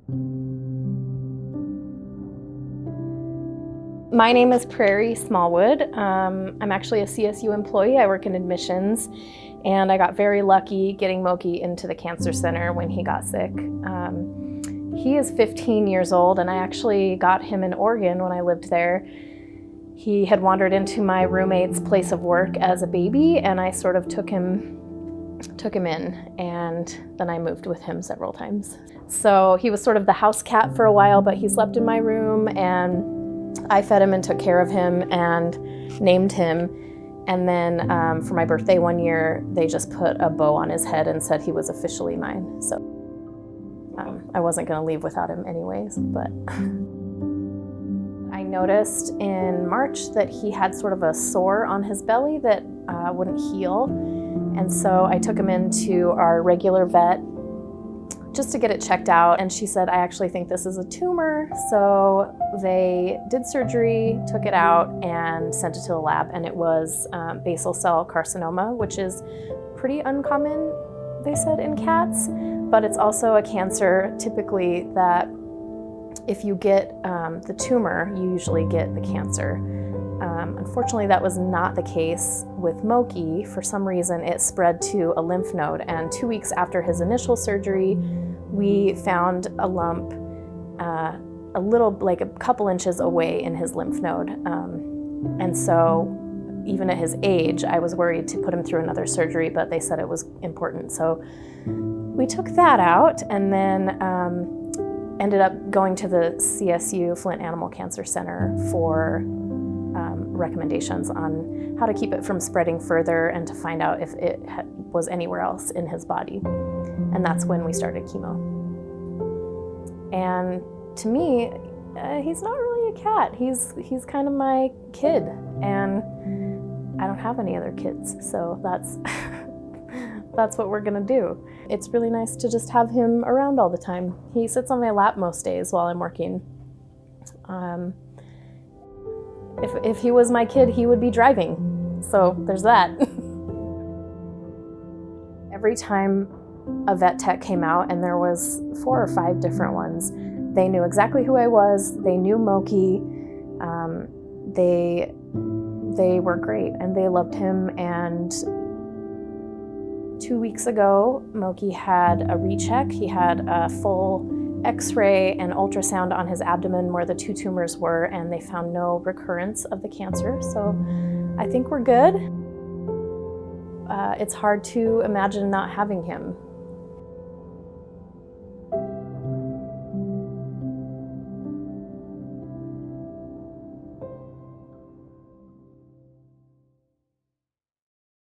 My name is Prairie Smallwood. I'm actually a CSU employee. I work in admissions, and I got very lucky getting Mokey into the cancer center when he got sick. He is 15 years old, and I actually got him in Oregon when I lived there. He had wandered into my roommate's place of work as a baby, and I sort of took him in, and then I moved with him several times. So he was sort of the house cat for a while, but he slept in my room, and I fed him and took care of him and named him. And then for my birthday one year, they just put a bow on his head and said he was officially mine. So I wasn't going to leave without him anyways, but I noticed in March that he had sort of a sore on his belly that wouldn't heal. And so I took him into our regular vet just to get it checked out, and she said, I actually think this is a tumor. So they did surgery, took it out, and sent it to the lab, and it was basal cell carcinoma, which is pretty uncommon, they said, in cats, but it's also a cancer typically that if you get the tumor, you usually get the cancer. Unfortunately, that was not the case with Mokey. For some reason, it spread to a lymph node, and 2 weeks after his initial surgery, we found a lump a little, like a couple inches away in his lymph node. And so even at his age, I was worried to put him through another surgery, but they said it was important. So we took that out, and then ended up going to the CSU Flint Animal Cancer Center for recommendations on how to keep it from spreading further and to find out if it was anywhere else in his body. And that's when we started chemo. And to me, he's not really a cat. He's kind of my kid, and I don't have any other kids, so that's that's what we're gonna do. It's really nice to just have him around all the time. He sits on my lap most days while I'm working. If he was my kid, he would be driving. So there's that. Every time a vet tech came out, and there was 4 or 5 different ones, they knew exactly who I was. They knew Mokey. They were great, and they loved him. And 2 weeks ago, Mokey had a recheck. He had a full X-ray and ultrasound on his abdomen where the 2 tumors were, and they found no recurrence of the cancer. So I think we're good. It's hard to imagine not having him.